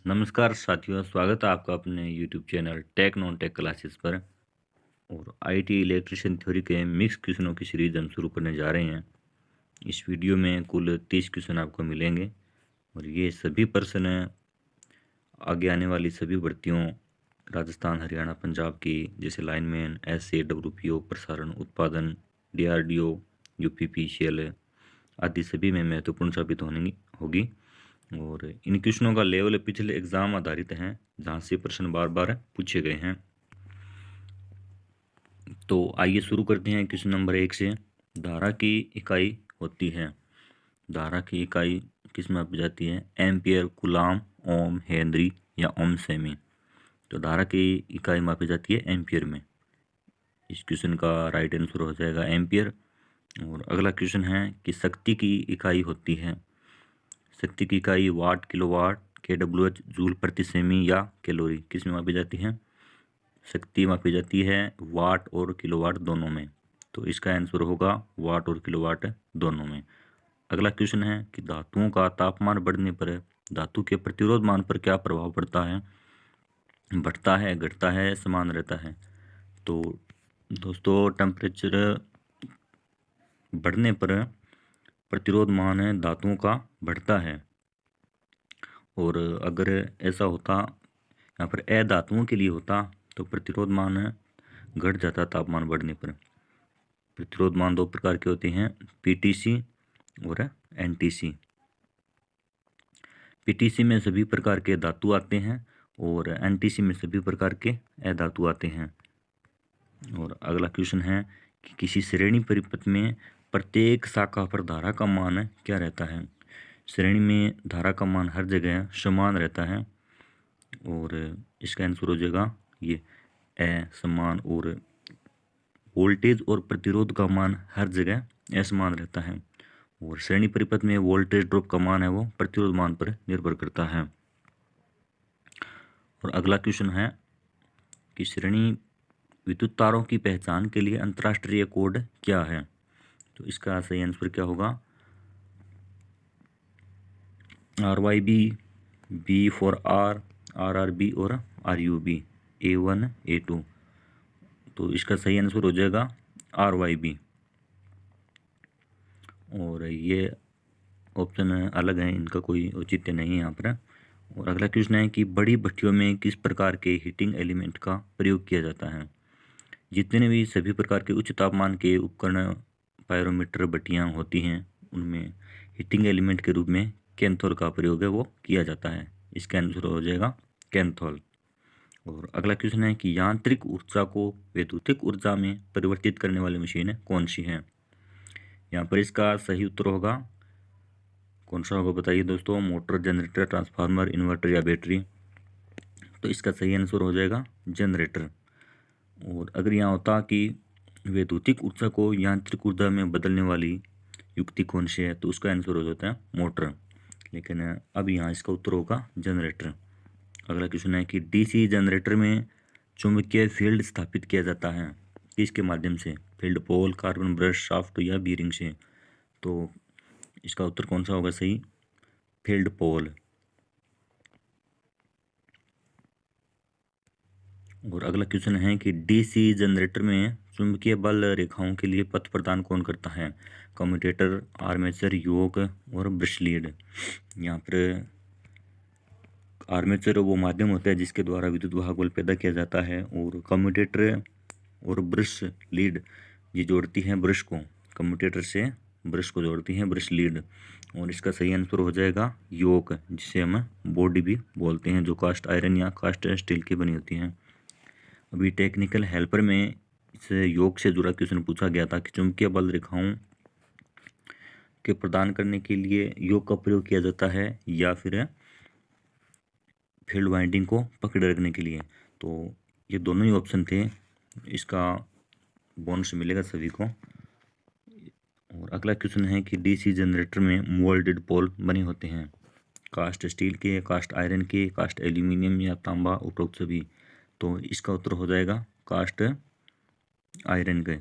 नमस्कार साथियों, स्वागत है आपका अपने YouTube channel tech non tech classes पर। और आईटी इलेक्ट्रिशियन थ्योरी के मिक्स क्वेश्चनों की सीरीज हम शुरू करने जा रहे हैं। इस वीडियो में कुल 30 क्वेश्चन आपको मिलेंगे और ये सभी प्रश्न आगे आने वाली सभी भर्तियों राजस्थान, हरियाणा, पंजाब की, जैसे लाइनमैन, एसए, डब्ल्यूपीओ, प्रसारण, उत्पादन, डीआरडीओ, यूपीपीसीएल आदि सभी में महत्वपूर्ण साबित होगी। और इन क्वेश्चनों का लेवल पिछले एग्जाम आधारित हैं, जहाँ से प्रश्न बार बार पूछे गए हैं। तो आइए शुरू करते हैं क्वेश्चन नंबर 1 से। धारा की इकाई होती है। धारा की इकाई किस में मापी जाती है? एम्पियर, कूलाम, ओम, हेनरी या ओम सेमी। तो धारा की इकाई मापी जाती है एम्पियर में। इस क्वेश्चन का राइट आंसर हो जाएगा एम्पियर। और अगला क्वेश्चन है कि शक्ति की इकाई होती है। शक्ति की इकाई वाट, किलोवाट, केडब्ल्यूएच, जूल प्रति सेमी या कैलोरी किस में मापी जाती है? शक्ति मापी जाती है वाट और किलोवाट दोनों में। तो इसका आंसर होगा वाट और किलोवाट दोनों में। अगला क्वेश्चन है कि धातुओं का तापमान बढ़ने पर धातु के प्रतिरोध मान पर क्या प्रभाव पड़ता है? बढ़ता है, घटता है, समान रहता है? तो दोस्तों, टेम्परेचर बढ़ने पर प्रतिरोध मान धातुओं का बढ़ता है। और अगर ऐसा होता, यहाँ पर अधातुओं के लिए होता, तो प्रतिरोध मान घट जाता तापमान बढ़ने पर। प्रतिरोध मान दो प्रकार के होते हैं, पीटीसी और एनटीसी। पीटीसी में सभी प्रकार के धातु आते हैं और एनटीसी में सभी प्रकार के अधातु आते हैं। और अगला क्वेश्चन है कि किसी श्रेणी परिपथ में प्रत्येक शाखा पर धारा का मान क्या रहता है? श्रेणी में धारा का मान हर जगह समान रहता है। और इसका आंसर हो जाएगा ये समान। और वोल्टेज और प्रतिरोध का मान हर जगह असमान रहता है। और श्रेणी परिपथ में वोल्टेज ड्रॉप का मान है वो प्रतिरोध मान पर निर्भर करता है। और अगला क्वेश्चन है कि श्रेणी विद्युत तारों की पहचान के लिए अंतर्राष्ट्रीय कोड क्या है? तो इसका सही आंसर क्या होगा? RYB, B for R, RRB और RUB, A1, A2। तो इसका सही आंसर हो जाएगा RYB। और ये ऑप्शन अलग हैं, इनका कोई औचित्य नहीं है यहाँ पर। और अगला क्वेश्चन है कि बड़ी भट्टियों में किस प्रकार के हीटिंग एलिमेंट का प्रयोग किया जाता है? जितने भी सभी प्रकार के उच्च तापमान के उपकरण, पायरोमीटर भट्टियाँ होती हैं, उनमें हीटिंग एलिमेंट के रूप में कैंथोल का प्रयोग है वो किया जाता है। इसका आंसर हो जाएगा कैंथोल। और अगला क्वेश्चन है कि यांत्रिक ऊर्जा को वैद्युतिक ऊर्जा में परिवर्तित करने वाली मशीन कौन सी है? यहाँ पर इसका सही उत्तर होगा, कौन सा होगा बताइए दोस्तों? मोटर, जनरेटर, ट्रांसफार्मर, इन्वर्टर या बैटरी? तो इसका सही आंसर हो जाएगा जनरेटर। और अगर यहाँ होता कि वैद्युतिक ऊर्जा को यांत्रिक ऊर्जा में बदलने वाली युक्ति कौन सी है, तो उसका आंसर हो जाता है मोटर। लेकिन अब यहाँ इसका उत्तर होगा जनरेटर। अगला क्वेश्चन है कि डीसी जनरेटर में चुंबकीय फील्ड स्थापित किया जाता है किसके माध्यम से? फील्ड पोल, कार्बन ब्रश, शाफ्ट या बीरिंग से? तो इसका उत्तर कौन सा होगा सही? फील्ड पोल। और अगला क्वेश्चन है कि डीसी जनरेटर में चुंबकीय बल रेखाओं के लिए पथ प्रदान कौन करता है? कम्यूटेटर, आर्मेचर, योक और ब्रश लीड। यहाँ पर आर्मेचर वो माध्यम होता है जिसके द्वारा विद्युत वाहक बल पैदा किया जाता है। और कम्यूटेटर और ब्रश लीड ये जोड़ती हैं ब्रश को, कम्यूटेटर से ब्रश को जोड़ती हैं ब्रश लीड। और इसका सही आंसर हो जाएगा योक, जिसे हम बॉडी भी बोलते हैं, जो कास्ट आयरन या कास्ट स्टील की बनी होती हैं। अभी टेक्निकल हेल्पर में इस योग से जुड़ा क्वेश्चन पूछा गया था कि चुंबकीय बल रेखाओं के प्रदान करने के लिए योग का प्रयोग किया जाता है या फिर फील्ड वाइंडिंग को पकड़े रखने के लिए। तो ये दोनों ही ऑप्शन थे, इसका बोनस मिलेगा सभी को। और अगला क्वेश्चन है कि डीसी जनरेटर में मोल्डेड पोल बने होते हैं कास्ट स्टील के, कास्ट आयरन के, कास्ट एल्यूमिनियम या तांबा, उपरोक्त सभी? तो इसका उत्तर हो जाएगा कास्ट आयरन के।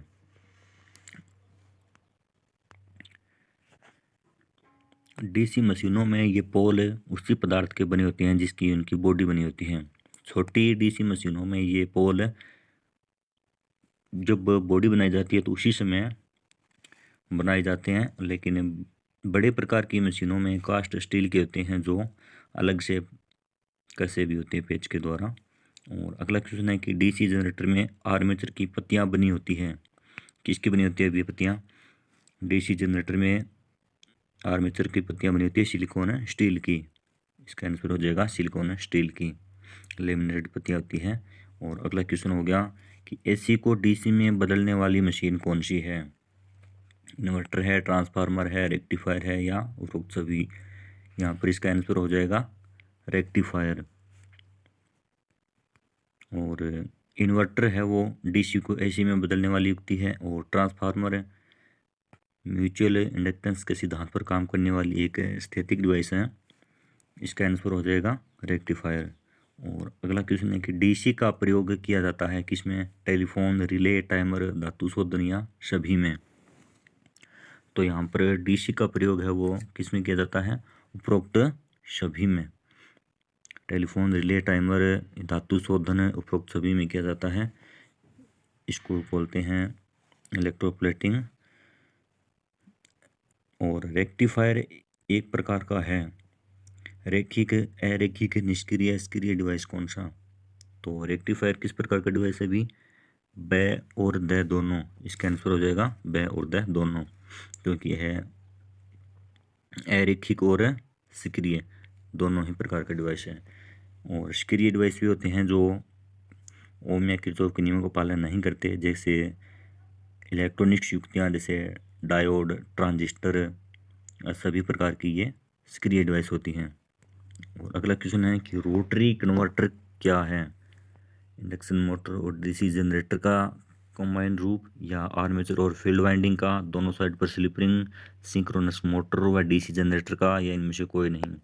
डीसी मशीनों में ये पोल उसी पदार्थ के बने होते हैं जिसकी उनकी बॉडी बनी होती है। छोटी डीसी मशीनों में ये पोल जब बॉडी बनाई जाती है तो उसी समय बनाए जाते हैं, लेकिन बड़े प्रकार की मशीनों में कास्ट स्टील के होते हैं जो अलग से कसे भी होते हैं पेच के द्वारा। और अगला क्वेश्चन है कि डीसी जनरेटर में आर्मेचर की पत्तियां बनी होती हैं। किसकी बनी होती है ये पत्तियां? डीसी जनरेटर में आर्मेचर की पत्तियां बनी होती है सिलिकॉन स्टील की। इसका आंसर हो जाएगा सिलिकॉन स्टील की लेमिनेटेड पत्तियां होती है। और अगला क्वेश्चन हो गया कि एसी को डीसी में बदलने वाली मशीन कौन सी है? इन्वर्टर है, ट्रांसफार्मर है, रेक्टिफायर है या उपरोक्त सभी? यहाँ पर इसका आंसर हो जाएगा रेक्टिफायर। और इन्वर्टर है वो डीसी को एसी में बदलने वाली युक्ति है। और ट्रांसफार्मर म्यूचुअल इंडक्टेंस के सिद्धांत पर काम करने वाली एक स्थैतिक डिवाइस है। इसका आंसर हो जाएगा रेक्टिफायर। और अगला क्वेश्चन है कि डीसी का प्रयोग किया जाता है किसमें? टेलीफोन, रिले, टाइमर, धातु शोधन या सभी में? तो यहाँ पर डीसी का प्रयोग है वो किसमें किया जाता है? उपरोक्त सभी में। टेलीफोन, रिले, टाइमर, धातु शोधन उपरोक्त सभी में किया जाता है। इसको बोलते हैं इलेक्ट्रोप्लेटिंग। और रेक्टिफायर एक प्रकार का है रेखिक, अरेखिक, निष्क्रिय, सक्रिय डिवाइस कौन सा? तो रेक्टिफायर किस प्रकार का डिवाइस है भी? ब और द दोनों। इसका आंसर हो जाएगा ब और द दोनों, क्योंकि यह अरेखिक और सक्रिय दोनों ही प्रकार का डिवाइस है। और सक्रिय डिवाइस भी होते हैं जो ओम या किरचॉफ के नियमों का पालन नहीं करते, जैसे इलेक्ट्रॉनिक्स युक्तियाँ जैसे डायोड, ट्रांजिस्टर, सभी प्रकार की ये सक्रिय डिवाइस होती हैं। और अगला क्वेश्चन है कि रोटरी कन्वर्टर क्या है? इंडक्शन मोटर और डीसी जनरेटर का कंबाइंड रूप, या आर्मेचर और फील्ड वाइंडिंग का दोनों साइड पर स्लिप रिंग, सिंक्रोनस मोटर व डीसी जनरेटर का, या इनमें से कोई नहीं?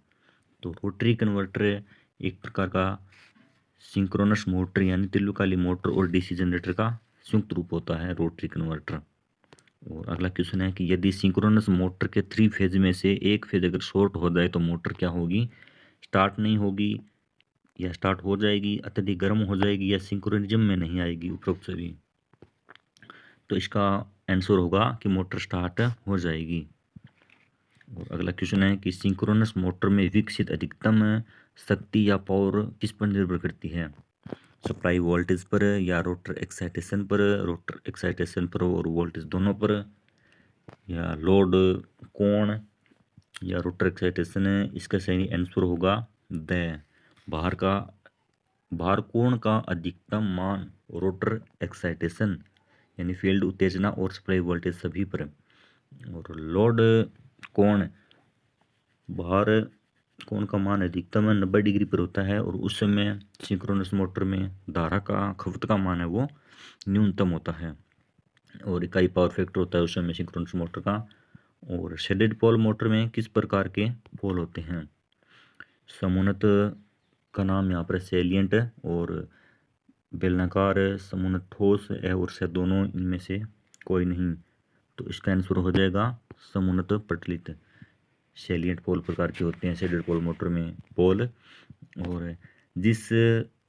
तो रोटरी कन्वर्टर एक प्रकार का सिंक्रोनस मोटर यानी तुल्यकालिक मोटर और डीसी जनरेटर का संयुक्त रूप होता है रोटरी कन्वर्टर। और अगला क्वेश्चन है कि यदि सिंक्रोनस मोटर के 3 फेज में से एक फेज अगर शॉर्ट हो जाए तो मोटर क्या होगी? स्टार्ट नहीं होगी, या स्टार्ट हो जाएगी, अत्यधिक गर्म हो जाएगी, या सिंक्रोनिज्म में नहीं आएगी उपरोक्त सभी? तो इसका आंसर होगा कि मोटर स्टार्ट हो जाएगी। और अगला क्वेश्चन है कि सिंक्रोनस मोटर में विकसित अधिकतम शक्ति या पावर किस पर निर्भर करती है? सप्लाई वोल्टेज पर, या रोटर एक्साइटेशन पर? रोटर एक्साइटेशन पर और वोल्टेज दोनों पर? या लोड कोण, या रोटर एक्साइटेशन? इसका सही आंसर होगा द भार कोण का अधिकतम मान रोटर एक्साइटेशन यानी फील्ड उत्तेजना और सप्लाई वोल्टेज सभी पर। और लोड कोण, भार कोण का मान अधिकतम 90 डिग्री पर होता है, और उस समय सिंक्रोनस मोटर में धारा का खपत का मान है वो न्यूनतम होता है। और इकाई पावर फैक्टर होता है उस समय सिंक्रोनस मोटर का। और शेडेड पोल मोटर में किस प्रकार के पोल होते हैं? समुन्नत का नाम यहाँ पर सैलिएंट, और बेलनाकार, समुन्नत ठोस है, और से दोनों इनमें से कोई नहीं। तो इसका आंसर हो जाएगा समुन्नत प्रचलित। सैलिएंट पोल प्रकार के होते हैं शेडेड पोल मोटर में पोल। और जिस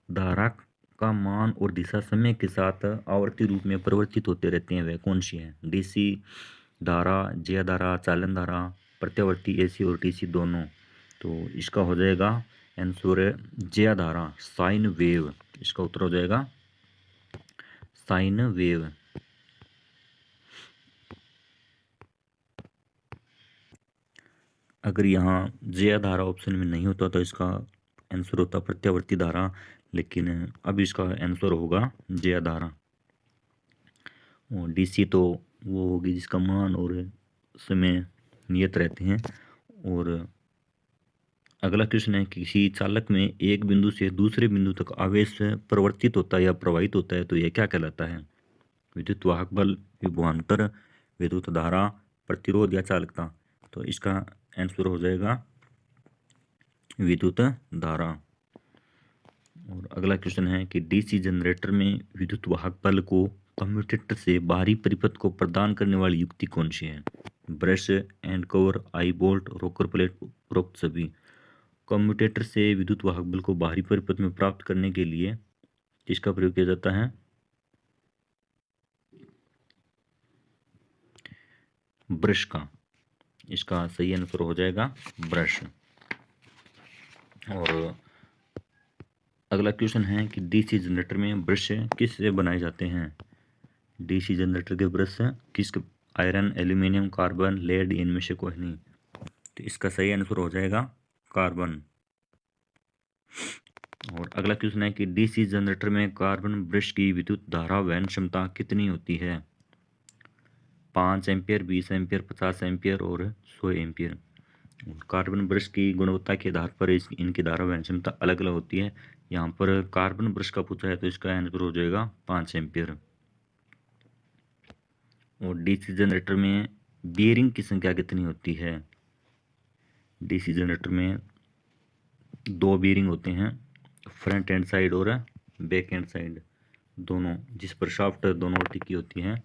धारा का मान और दिशा समय के साथ आवर्ती रूप में परिवर्तित होते रहते हैं वह कौन सी है? डीसी धारा, ज्या धारा, चालन धारा, प्रत्यावर्ती एसी और डीसी दोनों। तो इसका हो जाएगा आंसर ज्या धारा, साइन वेव। इसका उत्तर हो जाएगा साइन वेव। अगर यहाँ ज्या धारा ऑप्शन में नहीं होता तो इसका आंसर होता प्रत्यावर्ती धारा, लेकिन अब इसका आंसर होगा ज्या धारा। और डीसी तो वो होगी जिसका मान और समय नियत रहते हैं। और अगला क्वेश्चन है किसी चालक में एक बिंदु से दूसरे बिंदु तक आवेश परिवर्तित होता है या प्रवाहित होता है तो यह क्या कहलाता है? विद्युत वाहक बल, विभवांतर, विद्युत धारा, प्रतिरोध या चालकता? तो इसका आंसर हो जाएगा विद्युत धारा। और अगला क्वेश्चन है कि डीसी जनरेटर में विद्युत वाहक बल को कम्यूटेटर से बाहरी परिपथ को प्रदान करने वाली युक्ति कौन सी है? Brush, and cover, eye bolt, rocker plate, उपरोक्त सभी। कम्यूटेटर से विद्युत वाहक बल को बाहरी परिपथ में प्राप्त करने के लिए किसका प्रयोग किया जाता है? ब्रश का। इसका सही आंसर हो जाएगा ब्रश। और अगला क्वेश्चन है कि डीसी जनरेटर में ब्रश किससे बनाए जाते हैं? डीसी जनरेटर के ब्रश किस, आयरन, एल्यूमिनियम, कार्बन, लेड, इनमें से कोई नहीं। तो इसका सही आंसर हो जाएगा कार्बन। और अगला क्वेश्चन है कि डीसी जनरेटर में कार्बन ब्रश की विद्युत धारा वहन क्षमता कितनी होती है? 5 एम्पियर, 20 एम्पियर, 50 एम्पियर और 100 एम्पियर। कार्बन ब्रश की गुणवत्ता के आधार पर इनकी धारा वहन क्षमता अलग अलग होती है। यहाँ पर कार्बन ब्रश का पूछा है तो इसका आंसर हो जाएगा 5 एम्पियर। और डीसी जनरेटर में बियरिंग की संख्या कितनी होती है? डीसी जनरेटर में 2 बियरिंग होते हैं, फ्रंट एंड साइड और बैक एंड साइड दोनों, जिस पर शाफ्ट दोनों टिकी होती हैं।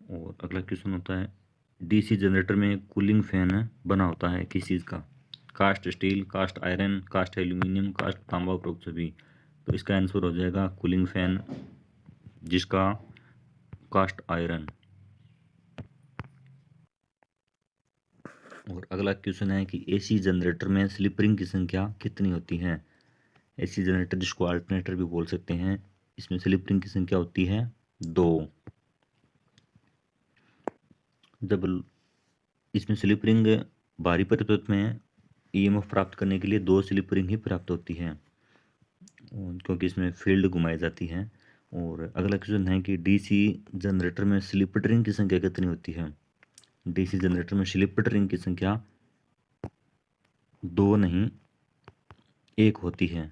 और अगला क्वेश्चन होता है डीसी जनरेटर में कूलिंग फैन बना होता है किस चीज़ का? Cast steel, cast iron, cast aluminium, cast तांबा, उपरोक्त सभी। तो इसका आंसर हो जाएगा कूलिंग फैन, जिसका कास्ट आयरन। और अगला क्वेश्चन है कि एसी जनरेटर में स्लिप रिंग की संख्या कितनी होती है? एसी जनरेटर, जिसको अल्टरनेटर भी बोल सकते हैं, इसमें स्लिप रिंग की संख्या होती है 2। जब इसमें स्लिप रिंग बाहरी परिपथ में ईएमएफ प्राप्त करने के लिए 2 स्लिप रिंग ही प्राप्त होती है, क्योंकि इसमें फील्ड घुमाई जाती है। और अगला क्वेश्चन है कि डीसी जनरेटर में स्लिप रिंग की संख्या कितनी होती है? डीसी जनरेटर में स्लिप रिंग की संख्या 2 नहीं 1 होती है,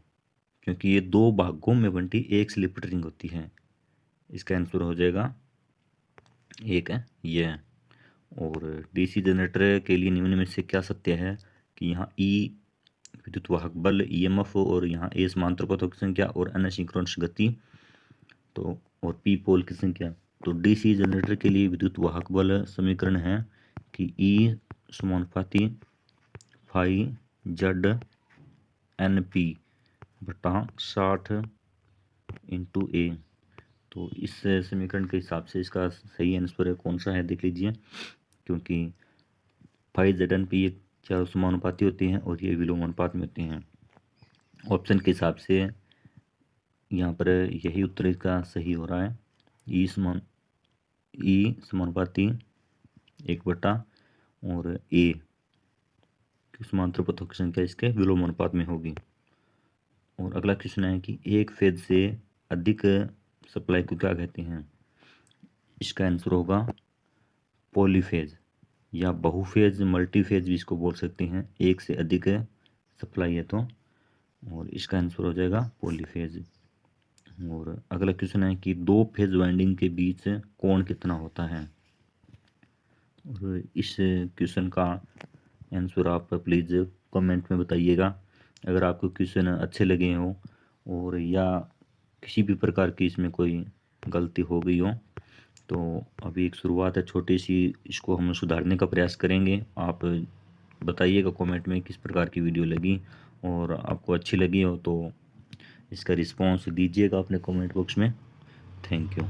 क्योंकि ये 2 भागों में बंटी एक स्लिप रिंग होती है। इसका आंसर हो जाएगा 1 है यह। और डीसी जनरेटर के लिए निम्न में से क्या सत्य है? कि यहाँ ई विद्युत वाहक बल, ईएमएफ, और यहाँ ए समांतर पथों की संख्या और अन्य सिंक्रोनस गति, तो और पी पोल की संख्या। तो डीसी जनरेटर के लिए विद्युत वाहक बल समीकरण है कि ई समानुपाती फाई जेड एन पी बटा 60 इंटू ए। तो इस समीकरण के हिसाब से इसका सही आंसर कौन सा है देख लीजिए, क्योंकि फाई जेड एन पी चारों समानुपाती होती हैं और ये विलोमानुपात में होती हैं। ऑप्शन के हिसाब से यहाँ पर यही उत्तर इसका सही हो रहा है। ई समानुपाती 1 और ए समांतर पथों की संख्या इसके विलोमानुपात में होगी। और अगला क्वेश्चन है कि एक फेज से अधिक सप्लाई को क्या कहते हैं? इसका आंसर होगा पॉलीफेज या बहुफेज, मल्टीफेज भी इसको बोल सकते हैं। एक से अधिक सप्लाई है तो, और इसका आंसर हो जाएगा पॉलीफेज। और अगला क्वेश्चन है कि 2 फेज वाइंडिंग के बीच कोण कितना होता है? और इस क्वेश्चन का आंसर आप प्लीज़ कमेंट में बताइएगा। अगर आपको क्वेश्चन अच्छे लगे हो और या किसी भी प्रकार की इसमें कोई गलती हो गई हो, तो अभी एक शुरुआत है छोटी सी, इसको हम सुधारने का प्रयास करेंगे। आप बताइएगा कमेंट में किस प्रकार की वीडियो लगी, और आपको अच्छी लगी हो तो इसका रिस्पांस दीजिएगा अपने कमेंट बॉक्स में। Thank you.